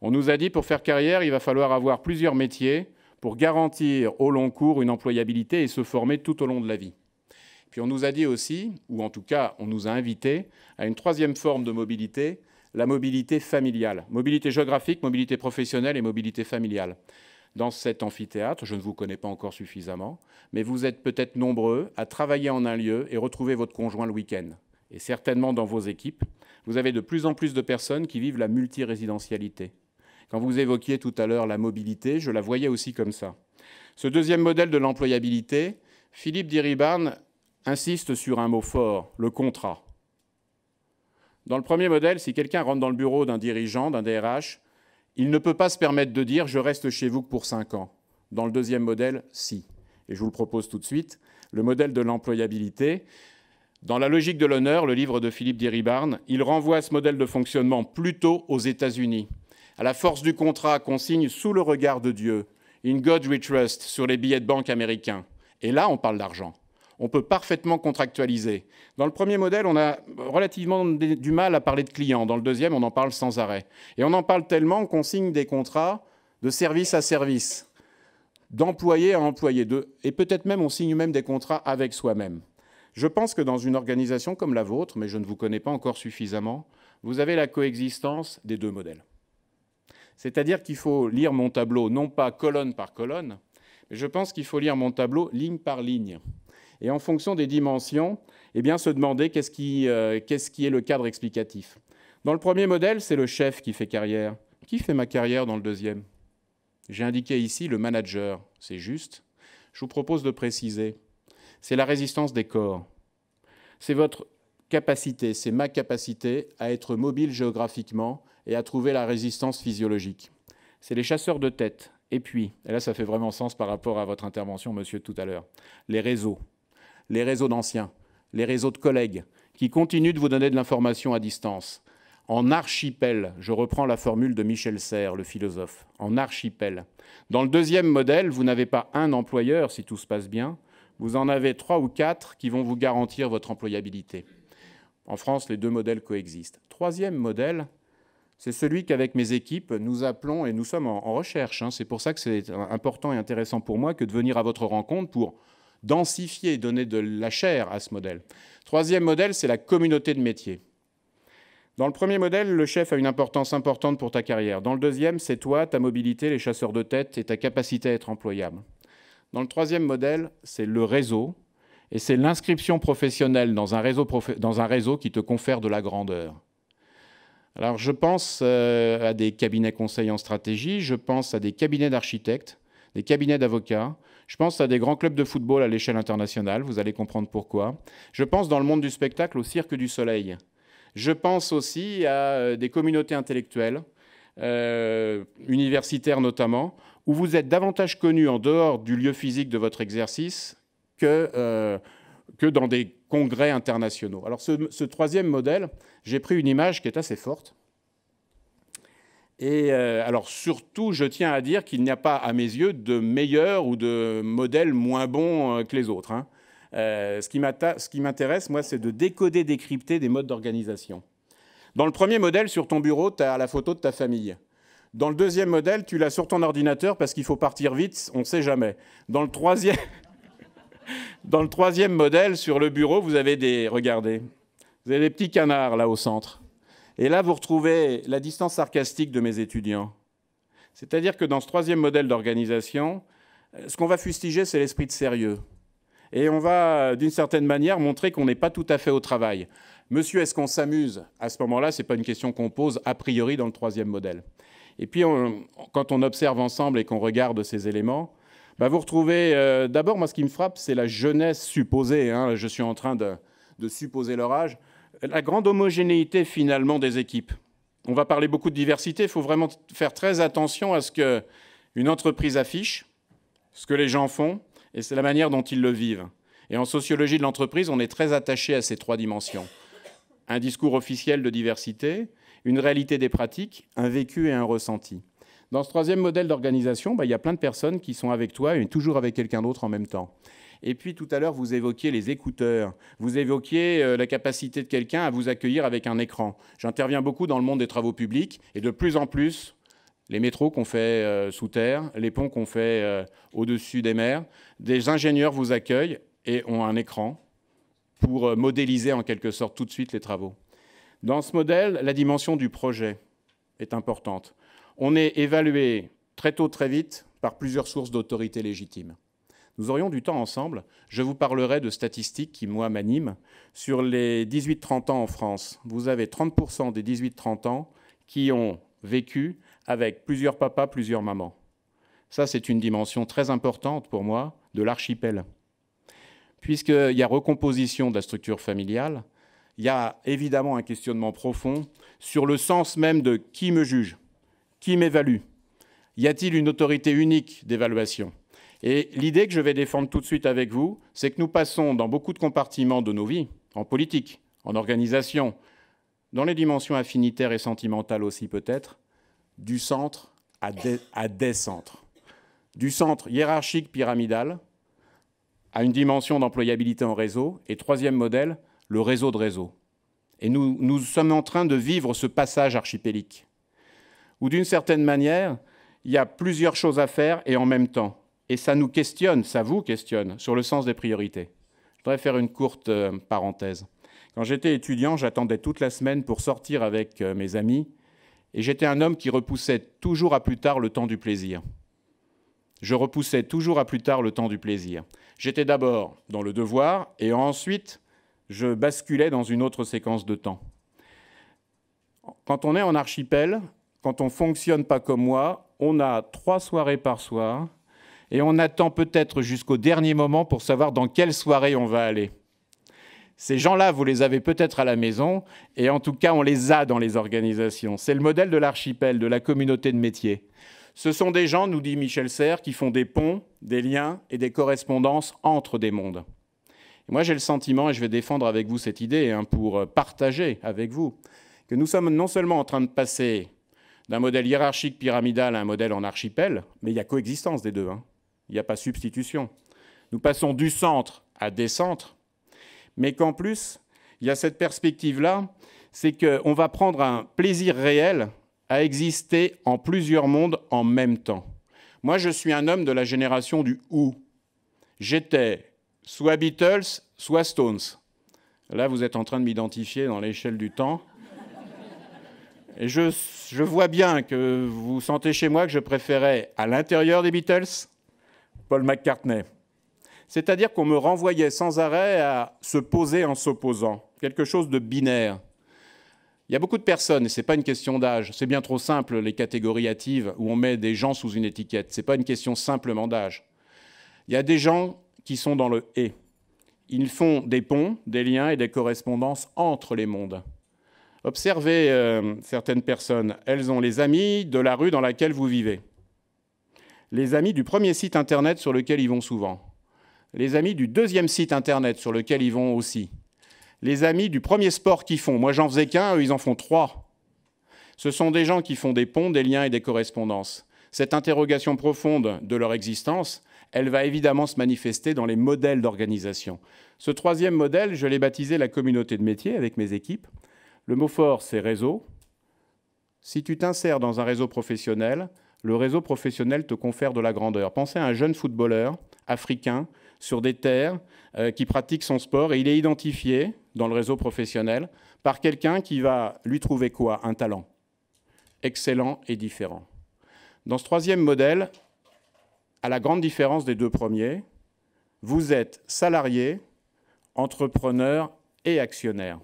On nous a dit, pour faire carrière, il va falloir avoir plusieurs métiers pour garantir au long cours une employabilité et se former tout au long de la vie. Puis on nous a dit aussi, ou en tout cas on nous a invités, à une troisième forme de mobilité, la mobilité familiale. Mobilité géographique, mobilité professionnelle et mobilité familiale. Dans cet amphithéâtre, je ne vous connais pas encore suffisamment, mais vous êtes peut-être nombreux à travailler en un lieu et retrouver votre conjoint le week-end. Et certainement dans vos équipes, vous avez de plus en plus de personnes qui vivent la multirésidentialité. Quand vous évoquiez tout à l'heure la mobilité, je la voyais aussi comme ça. Ce deuxième modèle de l'employabilité, Philippe Diribarne insiste sur un mot fort, le contrat. Dans le premier modèle, si quelqu'un rentre dans le bureau d'un dirigeant, d'un DRH, il ne peut pas se permettre de dire « je reste chez vous que pour 5 ans ». Dans le deuxième modèle, si. Et je vous le propose tout de suite. Le modèle de l'employabilité. Dans La logique de l'honneur, le livre de Philippe Diribarne, il renvoie ce modèle de fonctionnement plutôt aux États-Unis. À la force du contrat qu'on signe sous le regard de Dieu, In God We Trust, sur les billets de banque américains. Et là, on parle d'argent. On peut parfaitement contractualiser. Dans le premier modèle, on a relativement du mal à parler de clients. Dans le deuxième, on en parle sans arrêt. Et on en parle tellement qu'on signe des contrats de service à service, d'employé à employé, et peut-être même on signe même des contrats avec soi-même. Je pense que dans une organisation comme la vôtre, mais je ne vous connais pas encore suffisamment, vous avez la coexistence des deux modèles. C'est-à-dire qu'il faut lire mon tableau, non pas colonne par colonne, mais je pense qu'il faut lire mon tableau ligne par ligne. Et en fonction des dimensions, eh bien, se demander qu'est-ce qui est le cadre explicatif. Dans le premier modèle, c'est le chef qui fait carrière. Qui fait ma carrière dans le deuxième? J'ai indiqué ici le manager, c'est juste. Je vous propose de préciser. C'est la résistance des corps. C'est votre capacité, c'est ma capacité à être mobile géographiquement et à trouver la résistance physiologique. C'est les chasseurs de tête. Et puis, et là ça fait vraiment sens par rapport à votre intervention, monsieur, tout à l'heure, les réseaux d'anciens, les réseaux de collègues qui continuent de vous donner de l'information à distance. En archipel, je reprends la formule de Michel Serres, le philosophe, en archipel. Dans le deuxième modèle, vous n'avez pas un employeur, si tout se passe bien, vous en avez 3 ou 4 qui vont vous garantir votre employabilité. En France, les deux modèles coexistent. Troisième modèle, c'est celui qu'avec mes équipes, nous appelons, et nous sommes en recherche, hein, c'est pour ça que c'est important et intéressant pour moi que de venir à votre rencontre pour densifier, donner de la chair à ce modèle. Troisième modèle, c'est la communauté de métiers. Dans le premier modèle, le chef a une importance importante pour ta carrière. Dans le deuxième, c'est toi, ta mobilité, les chasseurs de tête et ta capacité à être employable. Dans le troisième modèle, c'est le réseau, et c'est l'inscription professionnelle dans un réseau qui te confère de la grandeur. Alors je pense à des cabinets conseils en stratégie, je pense à des cabinets d'architectes, des cabinets d'avocats, je pense à des grands clubs de football à l'échelle internationale, vous allez comprendre pourquoi. Je pense dans le monde du spectacle au Cirque du Soleil. Je pense aussi à des communautés intellectuelles, universitaires notamment, où vous êtes davantage connus en dehors du lieu physique de votre exercice que dans des congrès internationaux. Alors ce troisième modèle, j'ai pris une image qui est assez forte. Et alors surtout, je tiens à dire qu'il n'y a pas, à mes yeux, de meilleur ou de modèle moins bon que les autres, hein. Ce qui m'intéresse, moi, c'est de décoder, décrypter des modes d'organisation. Dans le premier modèle, sur ton bureau, tu as la photo de ta famille. Dans le deuxième modèle, tu l'as sur ton ordinateur parce qu'il faut partir vite, on ne sait jamais. Dans le troisième modèle, sur le bureau, vous avez regardez, vous avez des petits canards là au centre. Et là, vous retrouvez la distance sarcastique de mes étudiants. C'est-à-dire que dans ce troisième modèle d'organisation, ce qu'on va fustiger, c'est l'esprit de sérieux. Et on va, d'une certaine manière, montrer qu'on n'est pas tout à fait au travail. Monsieur, est-ce qu'on s'amuse? À ce moment-là, ce n'est pas une question qu'on pose a priori dans le troisième modèle. Et puis, quand on observe ensemble et qu'on regarde ces éléments, vous retrouvez, d'abord, moi, ce qui me frappe, c'est la jeunesse supposée, hein, je suis en train de supposer leur âge, la grande homogénéité, finalement, des équipes. On va parler beaucoup de diversité, il faut vraiment faire très attention à ce qu'une entreprise affiche, ce que les gens font, et c'est la manière dont ils le vivent. Et en sociologie de l'entreprise, on est très attaché à ces 3 dimensions. Un discours officiel de diversité, une réalité des pratiques, un vécu et un ressenti. Dans ce troisième modèle d'organisation, il y a plein de personnes qui sont avec toi et toujours avec quelqu'un d'autre en même temps. Et puis tout à l'heure, vous évoquiez les écouteurs, vous évoquiez la capacité de quelqu'un à vous accueillir avec un écran. J'interviens beaucoup dans le monde des travaux publics et de plus en plus, les métros qu'on fait sous terre, les ponts qu'on fait au-dessus des mers, des ingénieurs vous accueillent et ont un écran pour modéliser en quelque sorte tout de suite les travaux. Dans ce modèle, la dimension du projet est importante. On est évalué très tôt, très vite, par plusieurs sources d'autorité légitime. Nous aurions du temps ensemble. Je vous parlerai de statistiques qui, moi, m'animent. Sur les 18-30 ans en France, vous avez 30% des 18-30 ans qui ont vécu avec plusieurs papas, plusieurs mamans. Ça, c'est une dimension très importante pour moi de l'archipel. Puisqu'il y a recomposition de la structure familiale, il y a évidemment un questionnement profond sur le sens même de qui me juge, qui m'évalue. Y a-t-il une autorité unique d'évaluation? Et l'idée que je vais défendre tout de suite avec vous, c'est que nous passons dans beaucoup de compartiments de nos vies, en politique, en organisation, dans les dimensions affinitaires et sentimentales aussi peut-être, du centre à des centres. Du centre hiérarchique pyramidal à une dimension d'employabilité en réseau, et troisième modèle, le réseau de réseau. Et nous sommes en train de vivre ce passage archipélique, où d'une certaine manière, il y a plusieurs choses à faire et en même temps. Et ça nous questionne, ça vous questionne, sur le sens des priorités. Je voudrais faire une courte parenthèse. Quand j'étais étudiant, j'attendais toute la semaine pour sortir avec mes amis, et j'étais un homme qui repoussait toujours à plus tard le temps du plaisir. Je repoussais toujours à plus tard le temps du plaisir. J'étais d'abord dans le devoir, et ensuite, je basculais dans une autre séquence de temps. Quand on est en archipel, quand on ne fonctionne pas comme moi, on a 3 soirées par soir, et on attend peut-être jusqu'au dernier moment pour savoir dans quelle soirée on va aller. Ces gens-là, vous les avez peut-être à la maison, et en tout cas, on les a dans les organisations. C'est le modèle de l'archipel, de la communauté de métier. Ce sont des gens, nous dit Michel Serres, qui font des ponts, des liens et des correspondances entre des mondes. Et moi, j'ai le sentiment, et je vais défendre avec vous cette idée, pour partager avec vous, que nous sommes non seulement en train de passer d'un modèle hiérarchique pyramidal à un modèle en archipel, mais il y a coexistence des deux. Il n'y a pas substitution. Nous passons du centre à des centres, mais qu'en plus, il y a cette perspective-là, c'est qu'on va prendre un plaisir réel à exister en plusieurs mondes en même temps. Moi, je suis un homme de la génération du « ou ». J'étais soit Beatles, soit Stones. Là, vous êtes en train de m'identifier dans l'échelle du temps. Et je vois bien que vous sentez chez moi que je préférais, à l'intérieur des Beatles, Paul McCartney. C'est-à-dire qu'on me renvoyait sans arrêt à se poser en s'opposant, quelque chose de binaire. Il y a beaucoup de personnes, et ce n'est pas une question d'âge, c'est bien trop simple les catégories hâtives où on met des gens sous une étiquette, ce n'est pas une question simplement d'âge. Il y a des gens qui sont dans le « et ». Ils font des ponts, des liens et des correspondances entre les mondes. Observez certaines personnes, elles ont les amis de la rue dans laquelle vous vivez, les amis du premier site internet sur lequel ils vont souvent, les amis du deuxième site internet sur lequel ils vont aussi, les amis du premier sport qu'ils font. Moi, j'en faisais qu'un, eux, ils en font 3. Ce sont des gens qui font des ponts, des liens et des correspondances. Cette interrogation profonde de leur existence, elle va évidemment se manifester dans les modèles d'organisation. Ce troisième modèle, je l'ai baptisé la communauté de métier avec mes équipes. Le mot fort, c'est réseau. Si tu t'insères dans un réseau professionnel, le réseau professionnel te confère de la grandeur. Pensez à un jeune footballeur africain sur des terres qui pratique son sport et il est identifié dans le réseau professionnel par quelqu'un qui va lui trouver quoi? Un talent excellent et différent. Dans ce troisième modèle, à la grande différence des deux premiers, vous êtes salarié, entrepreneur et actionnaire.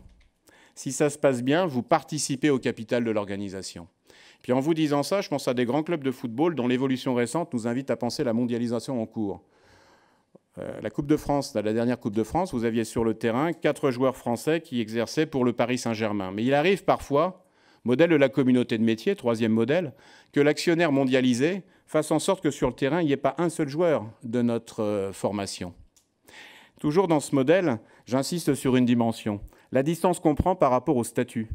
Si ça se passe bien, vous participez au capital de l'organisation. Puis en vous disant ça, je pense à des grands clubs de football dont l'évolution récente nous invite à penser la mondialisation en cours. La Coupe de France, la dernière Coupe de France, vous aviez sur le terrain 4 joueurs français qui exerçaient pour le Paris Saint-Germain. Mais il arrive parfois, modèle de la communauté de métier, troisième modèle, que l'actionnaire mondialisé fasse en sorte que sur le terrain, il n'y ait pas un seul joueur de notre formation. Toujours dans ce modèle, j'insiste sur une dimension. La distance qu'on prend par rapport au statut.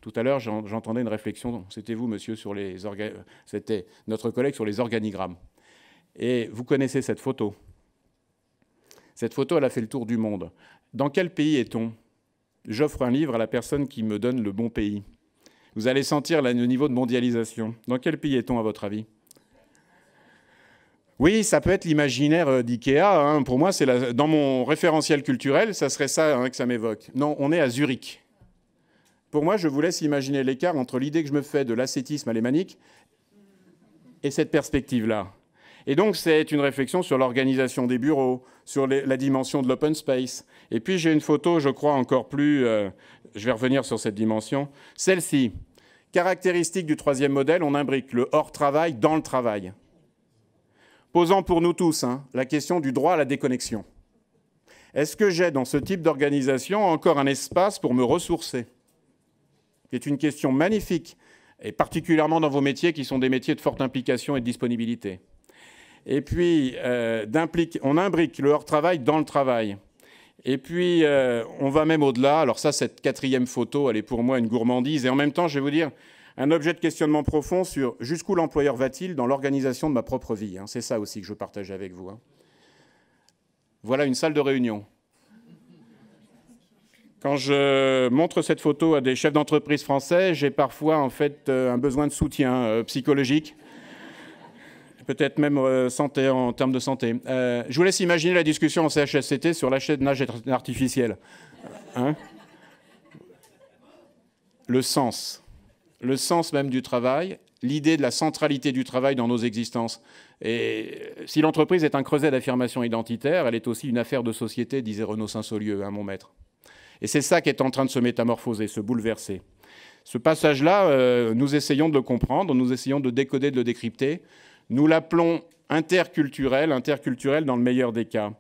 Tout à l'heure, j'entendais une réflexion, c'était vous, monsieur, c'était notre collègue sur les organigrammes. Et vous connaissez cette photo. Cette photo, elle a fait le tour du monde. Dans quel pays est-on? J'offre un livre à la personne qui me donne le bon pays. Vous allez sentir le niveau de mondialisation. Dans quel pays est-on, à votre avis? Oui, ça peut être l'imaginaire d'IKEA. Pour moi, dans mon référentiel culturel, ça serait ça que ça m'évoque. Non, on est à Zurich. Pour moi, je vous laisse imaginer l'écart entre l'idée que je me fais de l'ascétisme alémanique et cette perspective-là. Et donc, c'est une réflexion sur l'organisation des bureaux, sur la dimension de l'open space. Et puis, j'ai une photo, je crois, encore plus... je vais revenir sur cette dimension. Celle-ci. Caractéristique du troisième modèle, on imbrique le hors-travail dans le travail. Posant pour nous tous la question du droit à la déconnexion. Est-ce que j'ai dans ce type d'organisation encore un espace pour me ressourcer? C'est une question magnifique, et particulièrement dans vos métiers qui sont des métiers de forte implication et de disponibilité. Et puis, on imbrique le hors-travail dans le travail. Et puis, on va même au-delà. Alors ça, cette quatrième photo, elle est pour moi une gourmandise. Et en même temps, je vais vous dire, un objet de questionnement profond sur jusqu'où l'employeur va-t-il dans l'organisation de ma propre vie. C'est ça aussi que je partage avec vous. Voilà une salle de réunion. Quand je montre cette photo à des chefs d'entreprise français, j'ai parfois en fait un besoin de soutien psychologique. Peut-être même santé, en termes de santé. Je vous laisse imaginer la discussion en CHSCT sur l'achètenage artificiel. Le sens même du travail, l'idée de la centralité du travail dans nos existences. Et si l'entreprise est un creuset d'affirmation identitaire, elle est aussi une affaire de société, disait Renaud Saint-Saulieu, mon maître. Et c'est ça qui est en train de se métamorphoser, se bouleverser. Ce passage-là, nous essayons de le comprendre, nous essayons de décoder, de le décrypter. Nous l'appelons interculturel dans le meilleur des cas.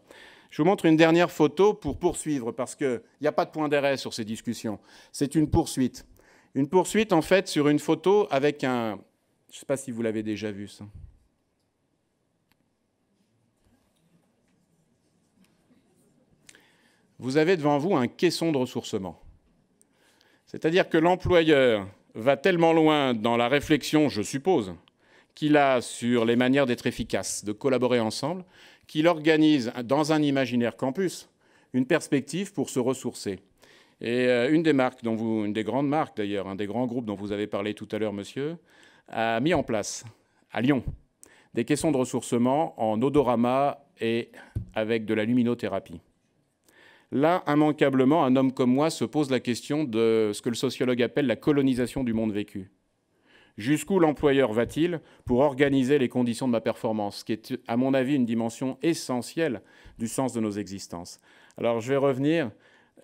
Je vous montre une dernière photo pour poursuivre, parce qu'il n'y a pas de point d'arrêt sur ces discussions. C'est une poursuite. Une poursuite, en fait, sur une photo avec un... Je ne sais pas si vous l'avez déjà vu, ça. Vous avez devant vous un caisson de ressourcement. C'est-à-dire que l'employeur va tellement loin dans la réflexion, je suppose, qu'il a sur les manières d'être efficace, de collaborer ensemble, qu'il organise dans un imaginaire campus une perspective pour se ressourcer. Et une des marques, une des grandes marques d'ailleurs, un des grands groupes dont vous avez parlé tout à l'heure, monsieur, a mis en place, à Lyon, des caissons de ressourcement en odorama et avec de la luminothérapie. Là, immanquablement, un homme comme moi se pose la question de ce que le sociologue appelle la colonisation du monde vécu. Jusqu'où l'employeur va-t-il pour organiser les conditions de ma performance, ce qui est, à mon avis, une dimension essentielle du sens de nos existences. Alors, je vais revenir,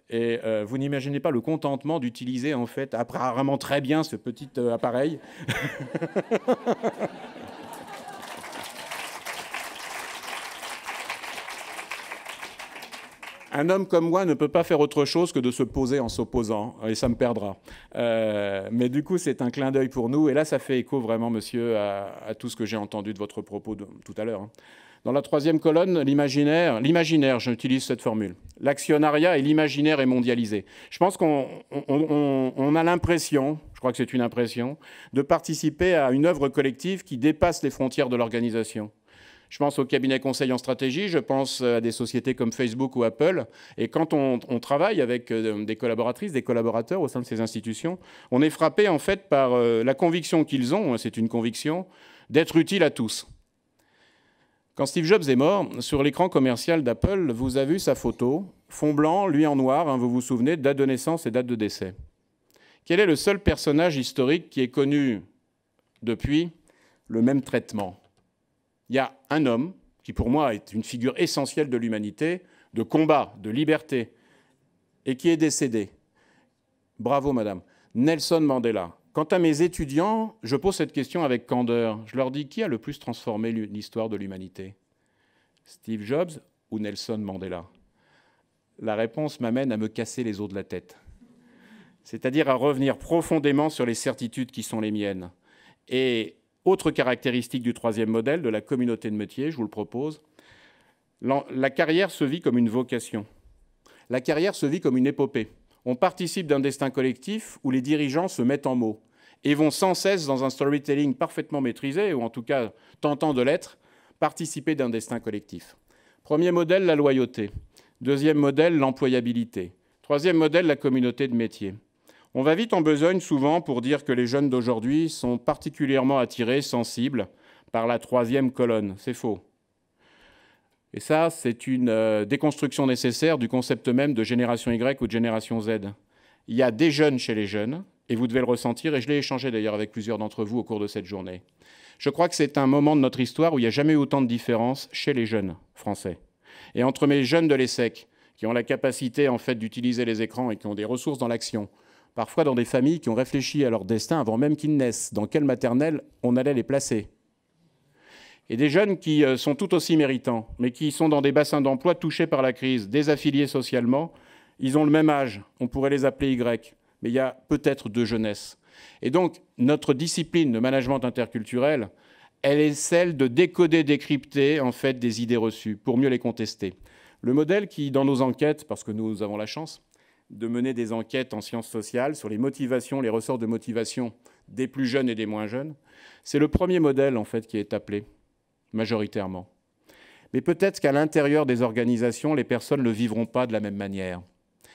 et vous n'imaginez pas le contentement d'utiliser, en fait, apparemment très bien ce petit appareil. Un homme comme moi ne peut pas faire autre chose que de se poser en s'opposant, et ça me perdra. Mais du coup, c'est un clin d'œil pour nous. Et là, ça fait écho vraiment, monsieur, à tout ce que j'ai entendu de votre propos tout à l'heure. Dans la troisième colonne, l'imaginaire, j'utilise cette formule. L'actionnariat et l'imaginaire est mondialisé. Je pense qu'on a l'impression, je crois que c'est une impression, de participer à une œuvre collective qui dépasse les frontières de l'organisation. Je pense au cabinet conseil en stratégie, je pense à des sociétés comme Facebook ou Apple. Et quand on travaille avec des collaboratrices, des collaborateurs au sein de ces institutions, on est frappé en fait par la conviction qu'ils ont, c'est une conviction, d'être utile à tous. Quand Steve Jobs est mort, sur l'écran commercial d'Apple, vous avez vu sa photo, fond blanc, lui en noir, vous vous souvenez, date de naissance et date de décès. Quel est le seul personnage historique qui ait connu depuis le même traitement ? Il y a un homme qui, pour moi, est une figure essentielle de l'humanité, de combat, de liberté, et qui est décédé. Bravo, madame. Nelson Mandela. Quant à mes étudiants, je pose cette question avec candeur. Je leur dis, qui a le plus transformé l'histoire de l'humanité ? Steve Jobs ou Nelson Mandela ? La réponse m'amène à me casser les os de la tête. C'est-à-dire à revenir profondément sur les certitudes qui sont les miennes. Et autre caractéristique du troisième modèle, de la communauté de métier, je vous le propose, la carrière se vit comme une vocation. La carrière se vit comme une épopée. On participe d'un destin collectif où les dirigeants se mettent en mots et vont sans cesse, dans un storytelling parfaitement maîtrisé, ou en tout cas tentant de l'être, participer d'un destin collectif. Premier modèle, la loyauté. Deuxième modèle, l'employabilité. Troisième modèle, la communauté de métier. On va vite en besogne souvent pour dire que les jeunes d'aujourd'hui sont particulièrement attirés, sensibles par la troisième colonne. C'est faux. Et ça, c'est une déconstruction nécessaire du concept même de génération Y ou de génération Z. Il y a des jeunes chez les jeunes, et vous devez le ressentir, et je l'ai échangé d'ailleurs avec plusieurs d'entre vous au cours de cette journée. Je crois que c'est un moment de notre histoire où il n'y a jamais eu autant de différence chez les jeunes français. Et entre mes jeunes de l'ESSEC, qui ont la capacité en fait d'utiliser les écrans et qui ont des ressources dans l'action, parfois dans des familles qui ont réfléchi à leur destin avant même qu'ils naissent, dans quelle maternelle on allait les placer. Et des jeunes qui sont tout aussi méritants, mais qui sont dans des bassins d'emploi touchés par la crise, désaffiliés socialement. Ils ont le même âge, on pourrait les appeler Y, mais il y a peut-être deux jeunesses. Et donc, notre discipline de management interculturel, elle est celle de décoder, décrypter, en fait, des idées reçues, pour mieux les contester. Le modèle qui, dans nos enquêtes, parce que nous avons la chance de mener des enquêtes en sciences sociales sur les motivations, les ressorts de motivation des plus jeunes et des moins jeunes, c'est le premier modèle, en fait, qui est appelé majoritairement. Mais peut-être qu'à l'intérieur des organisations, les personnes ne le vivront pas de la même manière.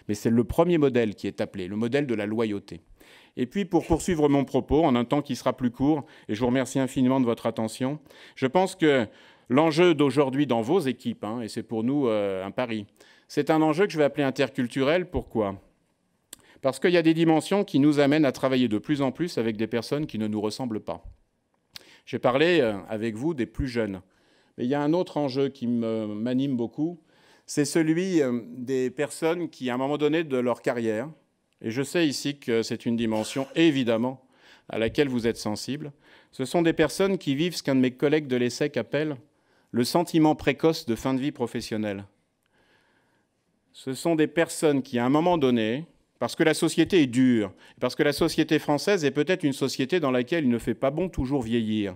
Mais c'est le premier modèle qui est appelé, le modèle de la loyauté. Et puis, pour poursuivre mon propos, en un temps qui sera plus court, et je vous remercie infiniment de votre attention, je pense que l'enjeu d'aujourd'hui dans vos équipes, et c'est pour nous un pari, c'est un enjeu que je vais appeler interculturel. Pourquoi ? Parce qu'il y a des dimensions qui nous amènent à travailler de plus en plus avec des personnes qui ne nous ressemblent pas. J'ai parlé avec vous des plus jeunes. Mais il y a un autre enjeu qui m'anime beaucoup, c'est celui des personnes qui, à un moment donné de leur carrière, et je sais ici que c'est une dimension, évidemment, à laquelle vous êtes sensible, ce sont des personnes qui vivent ce qu'un de mes collègues de l'ESSEC appelle le sentiment précoce de fin de vie professionnelle. Ce sont des personnes qui, à un moment donné, parce que la société est dure, parce que la société française est peut-être une société dans laquelle il ne fait pas bon toujours vieillir.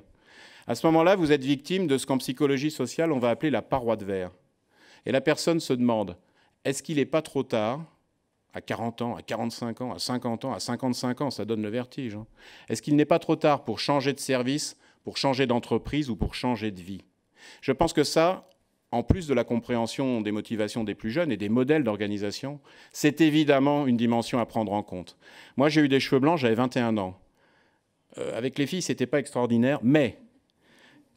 À ce moment-là, vous êtes victime de ce qu'en psychologie sociale, on va appeler la paroi de verre. Et la personne se demande, est-ce qu'il n'est pas trop tard, à 40 ans, à 45 ans, à 50 ans, à 55 ans, ça donne le vertige, est-ce qu'il n'est pas trop tard pour changer de service, pour changer d'entreprise ou pour changer de vie? Je pense que ça, en plus de la compréhension des motivations des plus jeunes et des modèles d'organisation, c'est évidemment une dimension à prendre en compte. Moi, j'ai eu des cheveux blancs, j'avais 21 ans. Avec les filles, ce n'était pas extraordinaire, mais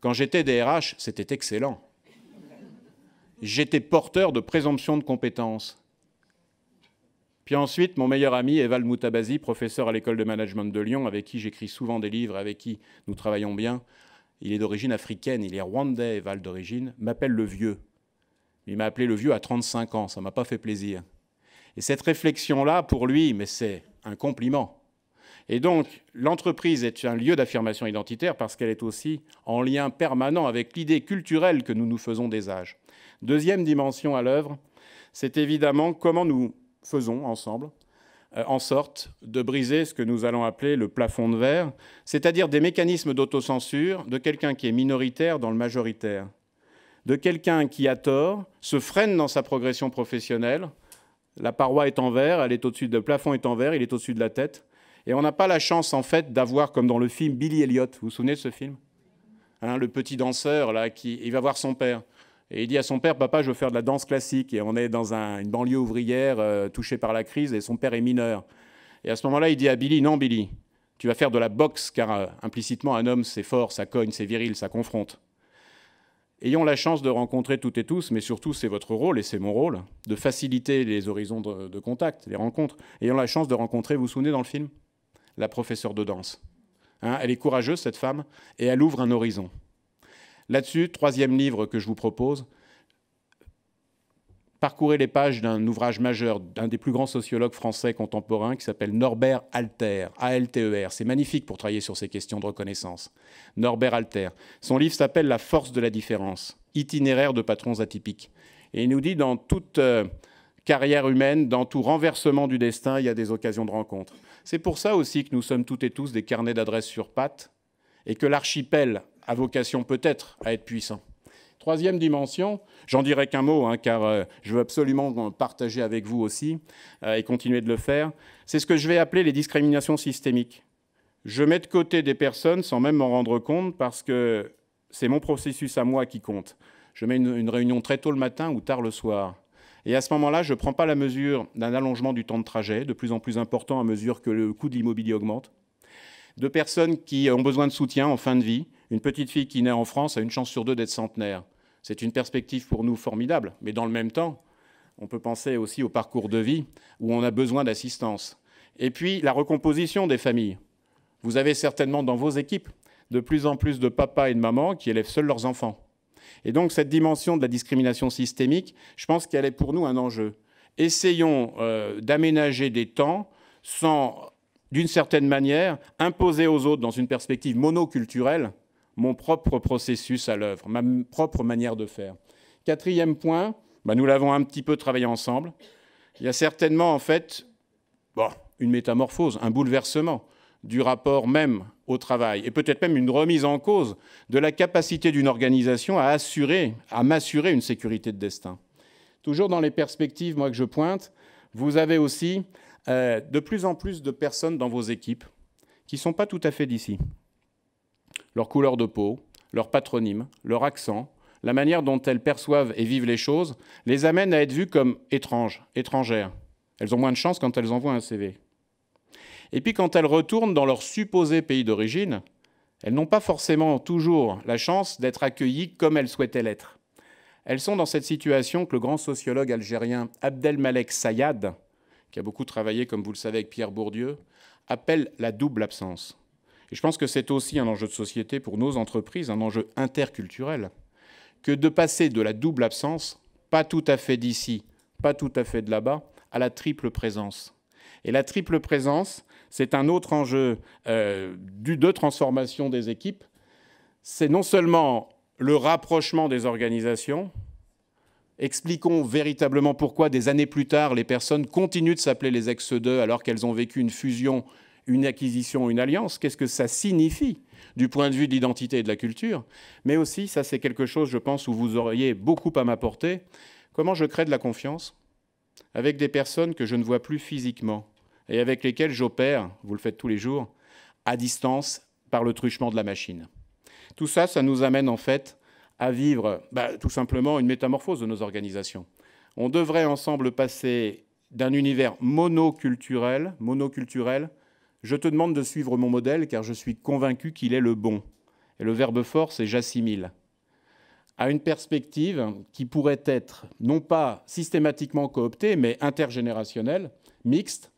quand j'étais DRH, c'était excellent. J'étais porteur de présomption de compétences. Puis ensuite, mon meilleur ami, Eval Moutabazi, professeur à l'école de management de Lyon, avec qui j'écris souvent des livres, avec qui nous travaillons bien, il est d'origine africaine, il est rwandais, Eval d'origine, m'appelle le vieux. Il m'a appelé le vieux à 35 ans, ça ne m'a pas fait plaisir. Et cette réflexion-là, pour lui, mais c'est un compliment. Et donc, l'entreprise est un lieu d'affirmation identitaire parce qu'elle est aussi en lien permanent avec l'idée culturelle que nous nous faisons des âges. Deuxième dimension à l'œuvre, c'est évidemment comment nous faisons ensemble en sorte de briser ce que nous allons appeler le plafond de verre, c'est-à-dire des mécanismes d'autocensure de quelqu'un qui est minoritaire dans le majoritaire, de quelqu'un qui a tort, se freine dans sa progression professionnelle, la paroi est en verre, elle est au-dessus, le plafond est en verre, il est au-dessus de la tête, et on n'a pas la chance en fait d'avoir, comme dans le film Billy Elliot, vous vous souvenez de ce film, le petit danseur là, il va voir son père. Et il dit à son père, « Papa, je veux faire de la danse classique. » Et on est dans une banlieue ouvrière touchée par la crise et son père est mineur. Et à ce moment-là, il dit à Billy, « Non, Billy, tu vas faire de la boxe, car implicitement, un homme, c'est fort, ça cogne, c'est viril, ça confronte. » Ayons la chance de rencontrer toutes et tous, mais surtout, c'est votre rôle et c'est mon rôle, de faciliter les horizons de contact, les rencontres. Ayons la chance de rencontrer, vous vous souvenez dans le film, la professeure de danse. Elle est courageuse, cette femme, et elle ouvre un horizon. Là-dessus, troisième livre que je vous propose, parcourez les pages d'un ouvrage majeur d'un des plus grands sociologues français contemporains qui s'appelle Norbert Alter, A-L-T-E-R. C'est magnifique pour travailler sur ces questions de reconnaissance. Norbert Alter. Son livre s'appelle La force de la différence, itinéraire de patrons atypiques. Et il nous dit, dans toute carrière humaine, dans tout renversement du destin, il y a des occasions de rencontre. C'est pour ça aussi que nous sommes toutes et tous des carnets d'adresses sur pattes et que l'archipel a vocation peut-être à être puissant. Troisième dimension, j'en dirai qu'un mot, car je veux absolument partager avec vous aussi et continuer de le faire, c'est ce que je vais appeler les discriminations systémiques. Je mets de côté des personnes sans même m'en rendre compte parce que c'est mon processus à moi qui compte. Je mets une réunion très tôt le matin ou tard le soir. Et à ce moment-là, je ne prends pas la mesure d'un allongement du temps de trajet, de plus en plus important à mesure que le coût de l'immobilier augmente, de personnes qui ont besoin de soutien en fin de vie. Une petite fille qui naît en France a une chance sur deux d'être centenaire. C'est une perspective pour nous formidable, mais dans le même temps, on peut penser aussi au parcours de vie où on a besoin d'assistance. Et puis, la recomposition des familles. Vous avez certainement dans vos équipes de plus en plus de papas et de mamans qui élèvent seuls leurs enfants. Et donc, cette dimension de la discrimination systémique, je pense qu'elle est pour nous un enjeu. Essayons d'aménager des temps sans, d'une certaine manière, imposer aux autres, dans une perspective monoculturelle, mon propre processus à l'œuvre, ma propre manière de faire. Quatrième point, nous l'avons un petit peu travaillé ensemble. Il y a certainement, en fait, une métamorphose, un bouleversement du rapport même au travail, et peut-être même une remise en cause de la capacité d'une organisation à m'assurer une sécurité de destin. Toujours dans les perspectives, moi, que je pointe, vous avez aussi de plus en plus de personnes dans vos équipes qui ne sont pas tout à fait d'ici. Leur couleur de peau, leur patronyme, leur accent, la manière dont elles perçoivent et vivent les choses, les amène à être vues comme étranges, étrangères. Elles ont moins de chance quand elles envoient un CV. Et puis quand elles retournent dans leur supposé pays d'origine, elles n'ont pas forcément toujours la chance d'être accueillies comme elles souhaitaient l'être. Elles sont dans cette situation que le grand sociologue algérien Abdelmalek Sayad, qui a beaucoup travaillé, comme vous le savez, avec Pierre Bourdieu, appelle la double absence. Et je pense que c'est aussi un enjeu de société pour nos entreprises, un enjeu interculturel, que de passer de la double absence, pas tout à fait d'ici, pas tout à fait de là-bas, à la triple présence. Et la triple présence, c'est un autre enjeu de transformation des équipes. C'est non seulement le rapprochement des organisations. Expliquons véritablement pourquoi, des années plus tard, les personnes continuent de s'appeler les ex-2 alors qu'elles ont vécu une fusion, une acquisition, une alliance. Qu'est-ce que ça signifie du point de vue de l'identité et de la culture? Mais aussi, ça c'est quelque chose, je pense, où vous auriez beaucoup à m'apporter. Comment je crée de la confiance avec des personnes que je ne vois plus physiquement et avec lesquelles j'opère, vous le faites tous les jours, à distance par le truchement de la machine. Tout ça, ça nous amène en fait à vivre tout simplement une métamorphose de nos organisations. On devrait ensemble passer d'un univers monoculturel. Je te demande de suivre mon modèle car je suis convaincu qu'il est le bon. Et le verbe fort, c'est j'assimile. À une perspective qui pourrait être non pas systématiquement cooptée, mais intergénérationnelle, mixte.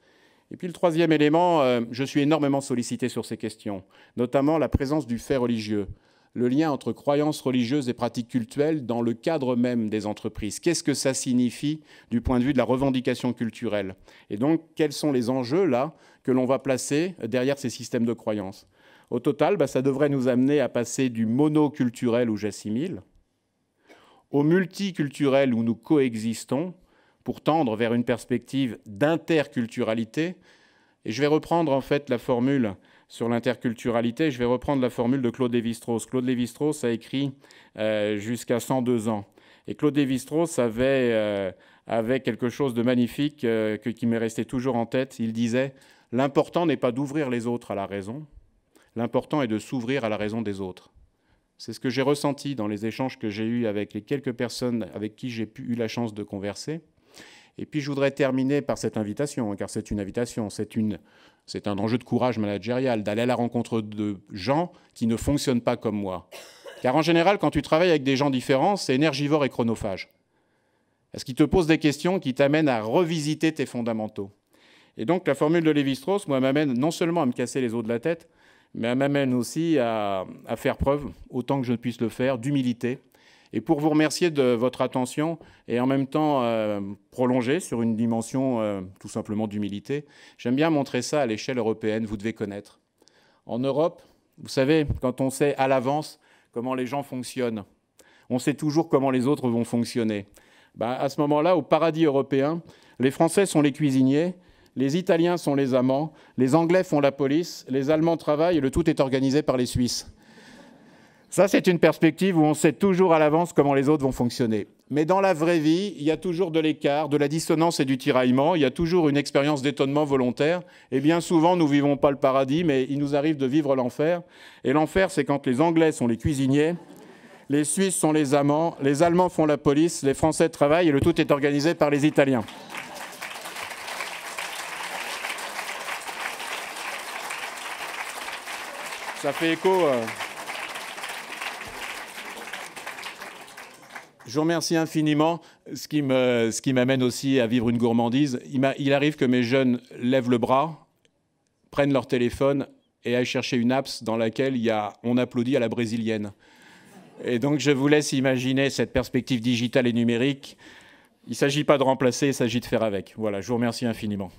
Et puis le troisième élément, je suis énormément sollicité sur ces questions, notamment la présence du fait religieux, le lien entre croyances religieuses et pratiques cultuelles dans le cadre même des entreprises. Qu'est-ce que ça signifie du point de vue de la revendication culturelle? Et donc, quels sont les enjeux, là, que l'on va placer derrière ces systèmes de croyances? Au total, ça devrait nous amener à passer du monoculturel où j'assimile au multiculturel où nous coexistons pour tendre vers une perspective d'interculturalité. Et je vais reprendre en fait la formule sur l'interculturalité, je vais reprendre la formule de Claude Lévi-Strauss. Claude Lévi-Strauss a écrit jusqu'à 102 ans. Et Claude Lévi-Strauss avait quelque chose de magnifique qui m'est resté toujours en tête. Il disait « L'important n'est pas d'ouvrir les autres à la raison, l'important est de s'ouvrir à la raison des autres ». C'est ce que j'ai ressenti dans les échanges que j'ai eus avec les quelques personnes avec qui j'ai eu la chance de converser. Et puis je voudrais terminer par cette invitation, car c'est une invitation, c'est un enjeu de courage managérial, d'aller à la rencontre de gens qui ne fonctionnent pas comme moi. Car en général, quand tu travailles avec des gens différents, c'est énergivore et chronophage. Parce qu'ils te posent des questions qui t'amènent à revisiter tes fondamentaux. Et donc la formule de Lévi-Strauss, moi, m'amène non seulement à me casser les os de la tête, mais elle m'amène aussi à faire preuve, autant que je puisse le faire, d'humilité. Et pour vous remercier de votre attention et en même temps prolonger sur une dimension tout simplement d'humilité, j'aime bien montrer ça à l'échelle européenne, vous devez connaître. En Europe, vous savez, quand on sait à l'avance comment les gens fonctionnent, on sait toujours comment les autres vont fonctionner. À ce moment-là, au paradis européen, les Français sont les cuisiniers, les Italiens sont les amants, les Anglais font la police, les Allemands travaillent et le tout est organisé par les Suisses. Ça, c'est une perspective où on sait toujours à l'avance comment les autres vont fonctionner. Mais dans la vraie vie, il y a toujours de l'écart, de la dissonance et du tiraillement. Il y a toujours une expérience d'étonnement volontaire. Et bien souvent, nous ne vivons pas le paradis, mais il nous arrive de vivre l'enfer. Et l'enfer, c'est quand les Anglais sont les cuisiniers, les Suisses sont les amants, les Allemands font la police, les Français travaillent et le tout est organisé par les Italiens. Ça fait écho... Je vous remercie infiniment, ce qui m'amène aussi à vivre une gourmandise. Il arrive que mes jeunes lèvent le bras, prennent leur téléphone et aillent chercher une apps dans laquelle on applaudit à la brésilienne. Et donc je vous laisse imaginer cette perspective digitale et numérique. Il ne s'agit pas de remplacer, il s'agit de faire avec. Voilà, je vous remercie infiniment.